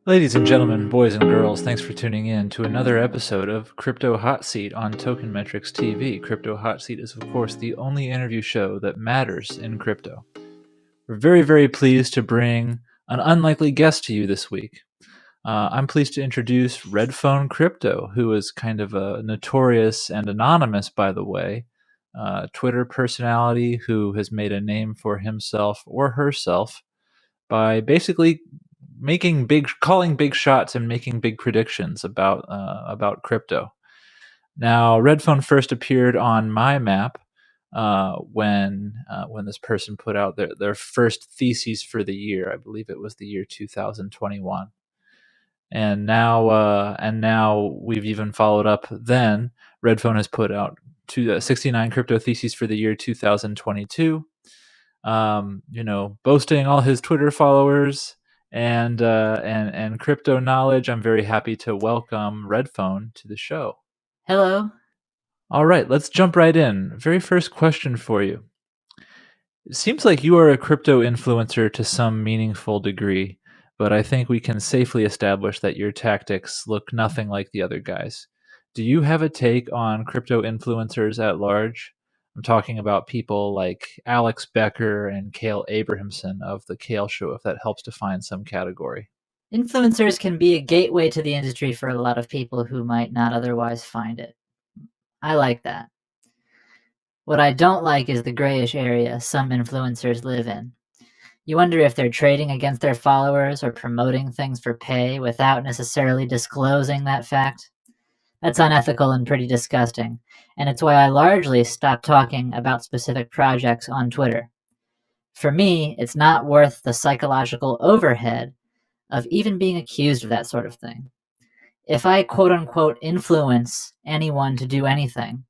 Ladies and gentlemen, boys and girls, thanks for tuning in to another episode of Crypto Hot Seat on Token Metrics TV. Crypto Hot Seat is, of course, the only interview show that matters in crypto. We're very, very pleased to bring an unlikely guest to you this week. I'm pleased to introduce Redphonecrypto, who is kind of a notorious and anonymous, by the way, Twitter personality who has made a name for himself or herself by basically calling big shots and making big predictions about crypto. Now, Redphone first appeared on my map when this person put out their first thesis for the year. I believe it was the year 2021, and now we've even followed up. Then Redphone has put out 69 crypto theses for the year 2022. Boasting all his Twitter followers and crypto knowledge. I'm very happy to welcome Redphone to the show. Hello. All right, let's jump right in. Very first question for you. It seems like you are a crypto influencer to some meaningful degree, but I think we can safely establish that your tactics look nothing like the other guys. Do you have a take on crypto influencers at large? I'm talking about people like Alex Becker and Cale Abrahamson of The Cale Show, if that helps define some category. Influencers can be a gateway to the industry for a lot of people who might not otherwise find it. I like that. What I don't like is the grayish area some influencers live in. You wonder if they're trading against their followers or promoting things for pay without necessarily disclosing that fact. That's unethical and pretty disgusting, and it's why I largely stopped talking about specific projects on Twitter. For me, it's not worth the psychological overhead of even being accused of that sort of thing. If I quote unquote influence anyone to do anything,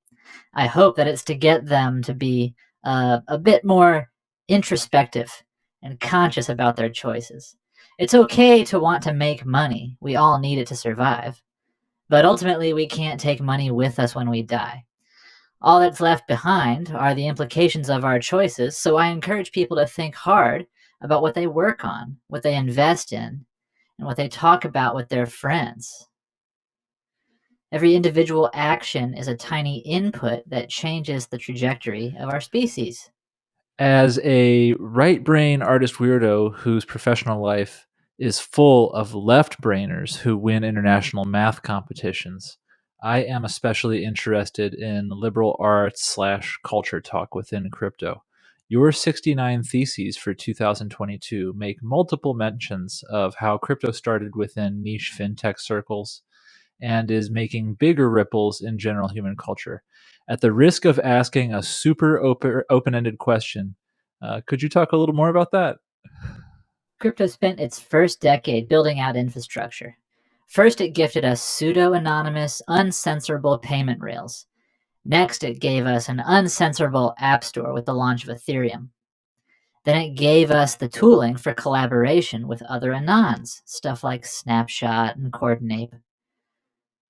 I hope that it's to get them to be a bit more introspective and conscious about their choices. It's okay to want to make money, we all need it to survive, but ultimately we can't take money with us when we die. All that's left behind are the implications of our choices, so I encourage people to think hard about what they work on, what they invest in, and what they talk about with their friends. Every individual action is a tiny input that changes the trajectory of our species. As a right brain artist weirdo whose professional life is full of left brainers who win international math competitions, I am especially interested in liberal arts / culture talk within crypto. Your 69 theses for 2022 make multiple mentions of how crypto started within niche fintech circles and is making bigger ripples in general human culture. At the risk of asking a super open-ended question, could you talk a little more about that? Crypto spent its first decade building out infrastructure. First, it gifted us pseudo-anonymous, uncensorable payment rails. Next, it gave us an uncensorable app store with the launch of Ethereum. Then it gave us the tooling for collaboration with other anons, stuff like Snapshot and Coordinape.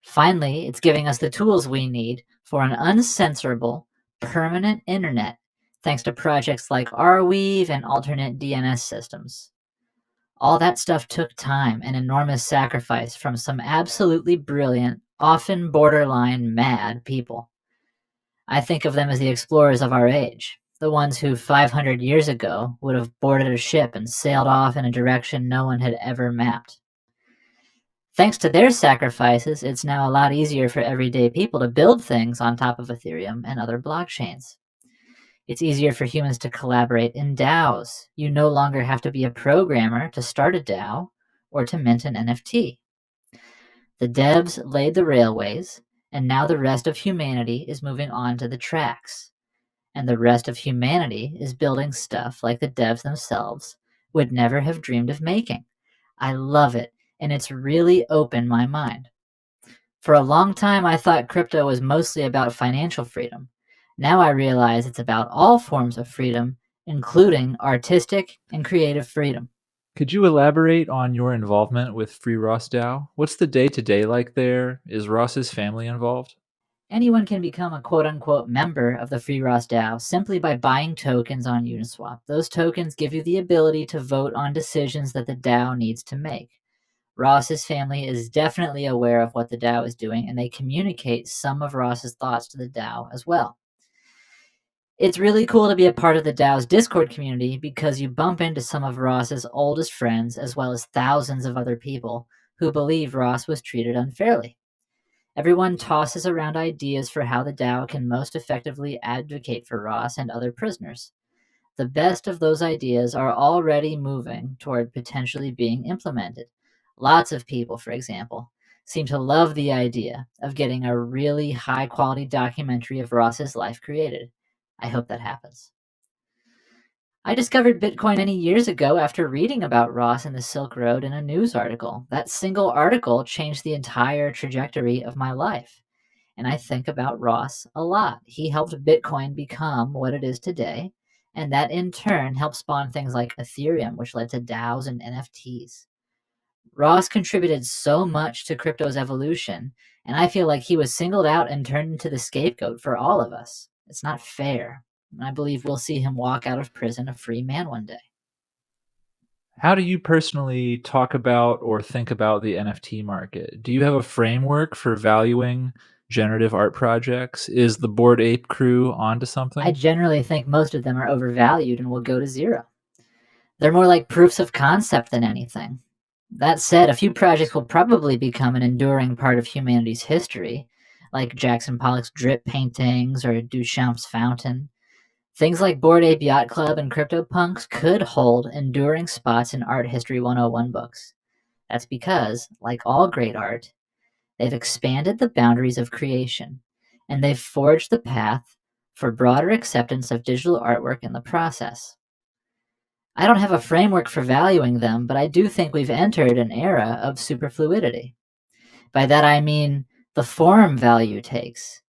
Finally, it's giving us the tools we need for an uncensorable, permanent internet, thanks to projects like Arweave and alternate DNS systems. All that stuff took time and enormous sacrifice from some absolutely brilliant, often borderline mad people. I think of them as the explorers of our age, the ones who 500 years ago would have boarded a ship and sailed off in a direction no one had ever mapped. Thanks to their sacrifices, it's now a lot easier for everyday people to build things on top of Ethereum and other blockchains. It's easier for humans to collaborate in DAOs. You no longer have to be a programmer to start a DAO or to mint an NFT. The devs laid the railways, and now the rest of humanity is moving on to the tracks. And the rest of humanity is building stuff like the devs themselves would never have dreamed of making. I love it, and it's really opened my mind. For a long time, I thought crypto was mostly about financial freedom. Now I realize it's about all forms of freedom, including artistic and creative freedom. Could you elaborate on your involvement with FreeRossDAO? What's the day-to-day like there? Is Ross's family involved? Anyone can become a quote-unquote member of the FreeRossDAO simply by buying tokens on Uniswap. Those tokens give you the ability to vote on decisions that the DAO needs to make. Ross's family is definitely aware of what the DAO is doing, and they communicate some of Ross's thoughts to the DAO as well. It's really cool to be a part of the DAO's Discord community because you bump into some of Ross's oldest friends as well as thousands of other people who believe Ross was treated unfairly. Everyone tosses around ideas for how the DAO can most effectively advocate for Ross and other prisoners. The best of those ideas are already moving toward potentially being implemented. Lots of people, for example, seem to love the idea of getting a really high quality documentary of Ross's life created. I hope that happens. I discovered Bitcoin many years ago after reading about Ross and the Silk Road in a news article. That single article changed the entire trajectory of my life. And I think about Ross a lot. He helped Bitcoin become what it is today, and that in turn helped spawn things like Ethereum, which led to DAOs and NFTs. Ross contributed so much to crypto's evolution, and I feel like he was singled out and turned into the scapegoat for all of us. It's not fair. And I believe we'll see him walk out of prison a free man one day. How do you personally talk about or think about the NFT market? Do you have a framework for valuing generative art projects? Is the Bored Ape crew onto something? I generally think most of them are overvalued and will go to zero. They're more like proofs of concept than anything. That said, a few projects will probably become an enduring part of humanity's history, like Jackson Pollock's drip paintings or Duchamp's fountain. Things like Bored Ape Yacht Club and CryptoPunks could hold enduring spots in Art History 101 books. That's because, like all great art, they've expanded the boundaries of creation, and they've forged the path for broader acceptance of digital artwork in the process. I don't have a framework for valuing them, but I do think we've entered an era of superfluidity. By that I mean the form value takes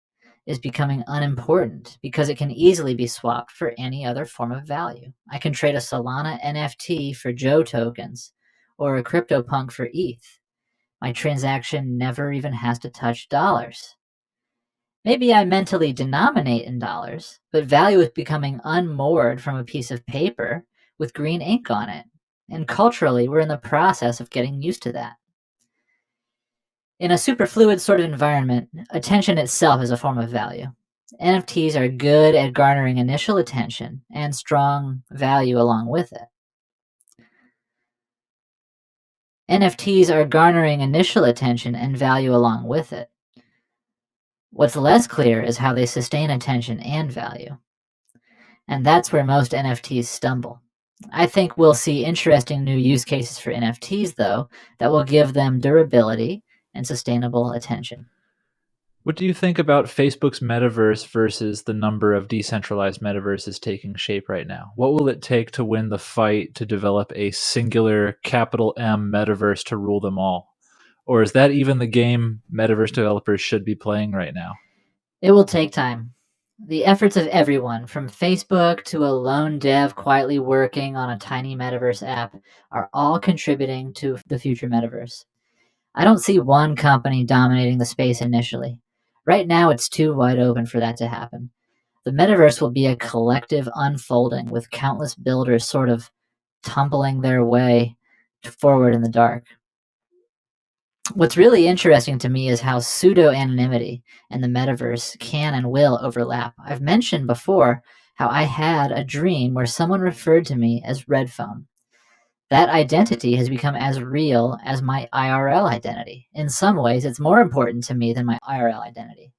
is becoming unimportant because it can easily be swapped for any other form of value. I can trade a Solana NFT for Joe tokens or a CryptoPunk for ETH. My transaction never even has to touch dollars. Maybe I mentally denominate in dollars, but value is becoming unmoored from a piece of paper with green ink on it. And culturally, we're in the process of getting used to that. In a superfluid sort of environment, attention itself is a form of value. NFTs are good at garnering initial attention and strong value along with it. NFTs are garnering initial attention and value along with it. What's less clear is how they sustain attention and value. And that's where most NFTs stumble. I think we'll see interesting new use cases for NFTs, though, that will give them durability and sustainable attention. What do you think about Facebook's metaverse versus the number of decentralized metaverses taking shape right now? What will it take to win the fight to develop a singular capital M metaverse to rule them all? Or is that even the game metaverse developers should be playing right now? It will take time. The efforts of everyone, from Facebook to a lone dev quietly working on a tiny metaverse app, are all contributing to the future metaverse. I don't see one company dominating the space initially. Right now, it's too wide open for that to happen. The metaverse will be a collective unfolding with countless builders sort of tumbling their way forward in the dark. What's really interesting to me is how pseudo-anonymity and the metaverse can and will overlap. I've mentioned before how I had a dream where someone referred to me as Redphone. That identity has become as real as my IRL identity. In some ways, it's more important to me than my IRL identity.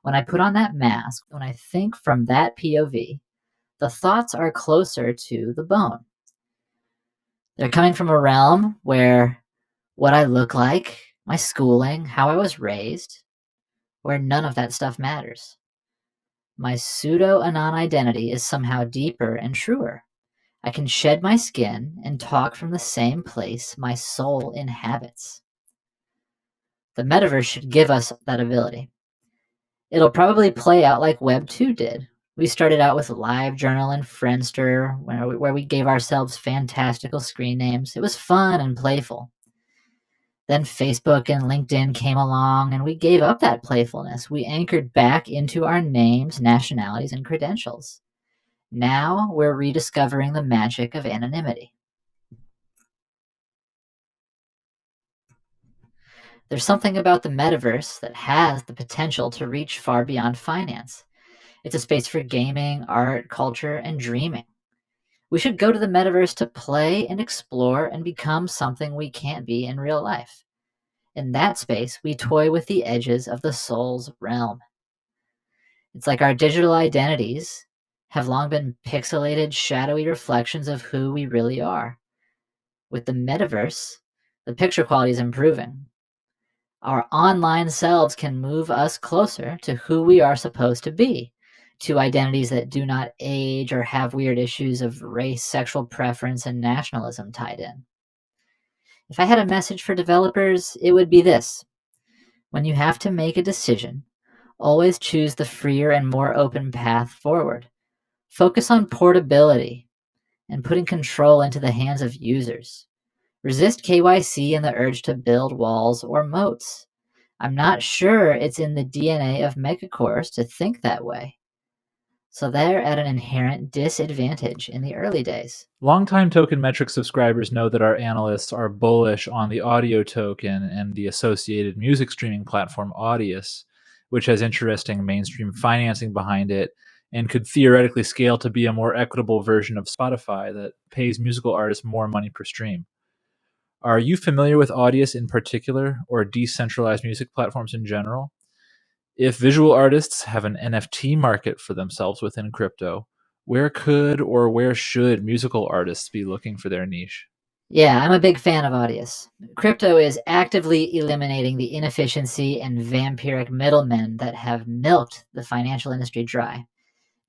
When I put on that mask, when I think from that POV, the thoughts are closer to the bone. They're coming from a realm where what I look like, my schooling, how I was raised, where none of that stuff matters. My pseudo-anon identity is somehow deeper and truer. I can shed my skin and talk from the same place my soul inhabits. The metaverse should give us that ability. It'll probably play out like Web 2 did. We started out with LiveJournal and Friendster, where we gave ourselves fantastical screen names. It was fun and playful. Then Facebook and LinkedIn came along, and we gave up that playfulness. We anchored back into our names, nationalities, and credentials. Now we're rediscovering the magic of anonymity. There's something about the metaverse that has the potential to reach far beyond finance. It's a space for gaming, art, culture, and dreaming. We should go to the metaverse to play and explore and become something we can't be in real life. In that space, we toy with the edges of the soul's realm. It's like our digital identities have long been pixelated, shadowy reflections of who we really are. With the metaverse, the picture quality is improving. Our online selves can move us closer to who we are supposed to be, to identities that do not age or have weird issues of race, sexual preference, and nationalism tied in. If I had a message for developers, it would be this: when you have to make a decision, always choose the freer and more open path forward. Focus on portability and putting control into the hands of users. Resist KYC and the urge to build walls or moats. I'm not sure it's in the DNA of megacores to think that way. So they're at an inherent disadvantage in the early days. Longtime Token Metrics subscribers know that our analysts are bullish on the audio token and the associated music streaming platform Audius, which has interesting mainstream financing behind it and could theoretically scale to be a more equitable version of Spotify that pays musical artists more money per stream. Are you familiar with Audius in particular, or decentralized music platforms in general? If visual artists have an NFT market for themselves within crypto, where could or where should musical artists be looking for their niche? Yeah, I'm a big fan of Audius. Crypto is actively eliminating the inefficiency and vampiric middlemen that have milked the financial industry dry.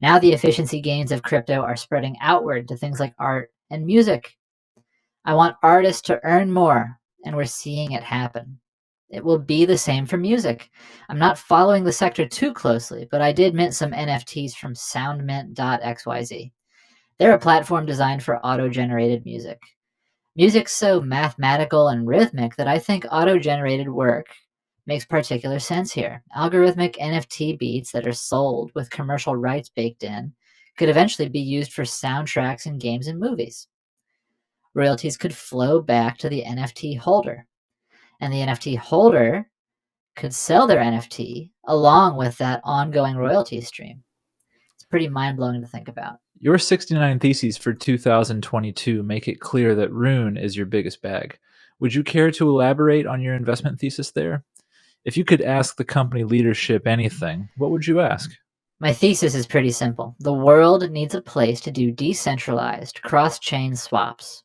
Now the efficiency gains of crypto are spreading outward to things like art and music. I want artists to earn more, and we're seeing it happen. It will be the same for music. I'm not following the sector too closely, but I did mint some NFTs from soundmint.xyz. They're a platform designed for auto-generated music. Music's so mathematical and rhythmic that I think auto-generated work makes particular sense here. Algorithmic NFT beats that are sold with commercial rights baked in could eventually be used for soundtracks in games and movies. Royalties could flow back to the NFT holder, and the NFT holder could sell their NFT along with that ongoing royalty stream. It's pretty mind-blowing to think about. Your 69 theses for 2022 make it clear that RUNE is your biggest bag. Would you care to elaborate on your investment thesis there? If you could ask the company leadership anything, what would you ask? My thesis is pretty simple. The world needs a place to do decentralized cross-chain swaps.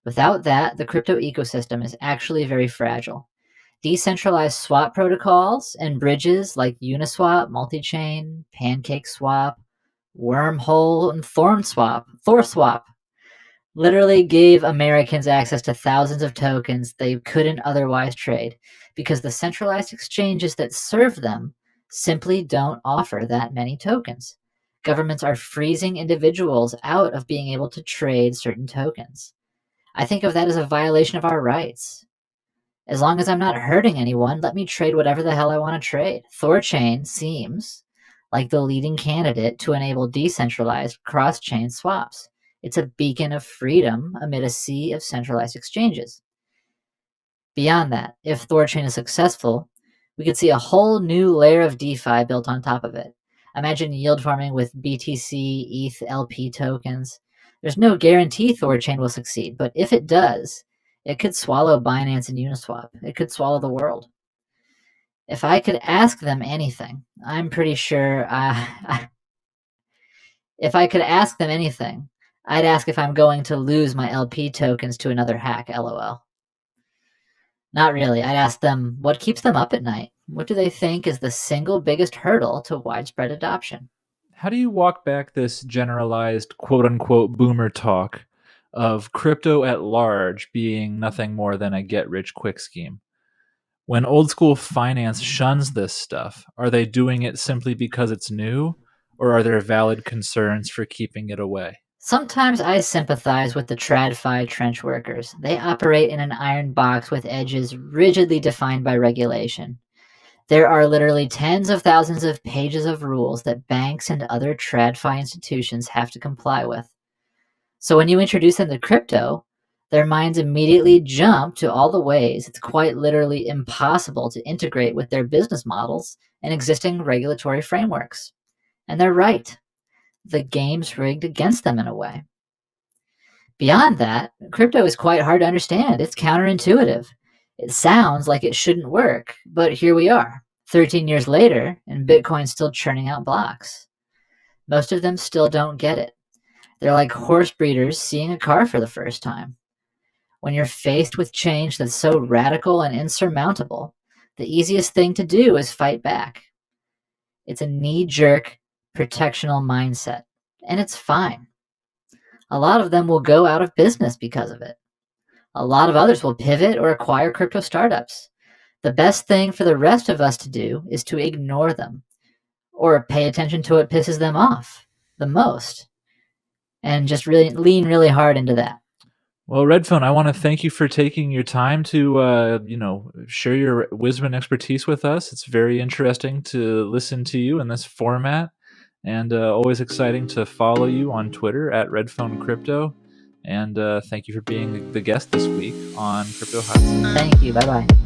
Without that, the crypto ecosystem is actually very fragile. Decentralized swap protocols and bridges like Uniswap, Multichain, PancakeSwap, Wormhole, and ThorSwap literally gave Americans access to thousands of tokens they couldn't otherwise trade because the centralized exchanges that serve them simply don't offer that many tokens. Governments are freezing individuals out of being able to trade certain tokens. I think of that as a violation of our rights. As long as I'm not hurting anyone, let me trade whatever the hell I want to trade. Thorchain seems like the leading candidate to enable decentralized cross-chain swaps. It's a beacon of freedom amid a sea of centralized exchanges. Beyond that, if Thorchain is successful, we could see a whole new layer of DeFi built on top of it. Imagine yield farming with BTC, ETH, LP tokens. There's no guarantee Thorchain will succeed, but if it does, it could swallow Binance and Uniswap. It could swallow the world. If I could ask them anything, I'm pretty sure if I could ask them anything, I'd ask if I'm going to lose my LP tokens to another hack, lol. Not really. I'd ask them what keeps them up at night. What do they think is the single biggest hurdle to widespread adoption? How do you walk back this generalized quote unquote boomer talk of crypto at large being nothing more than a get rich quick scheme? When old school finance shuns this stuff, are they doing it simply because it's new, or are there valid concerns for keeping it away? Sometimes I sympathize with the TradFi trench workers. They operate in an iron box with edges rigidly defined by regulation. There are literally tens of thousands of pages of rules that banks and other TradFi institutions have to comply with. So when you introduce them to crypto, Their minds immediately jump to all the ways it's quite literally impossible to integrate with their business models and existing regulatory frameworks. And they're right. The game's rigged against them in a way. Beyond that, crypto is quite hard to understand. It's counterintuitive. It sounds like it shouldn't work, but here we are, 13 years later, and Bitcoin's still churning out blocks. Most of them still don't get it. They're like horse breeders seeing a car for the first time. When you're faced with change that's so radical and insurmountable, the easiest thing to do is fight back. It's a knee-jerk, protectional mindset, and it's fine. A lot of them will go out of business because of it. A lot of others will pivot or acquire crypto startups. The best thing for the rest of us to do is to ignore them or pay attention to what pisses them off the most and just really lean really hard into that. Well, Redphone, I want to thank you for taking your time to, share your wisdom and expertise with us. It's very interesting to listen to you in this format, and always exciting to follow you on Twitter at Redphonecrypto. And thank you for being the guest this week on Crypto Hot Seat. Thank you. Bye-bye.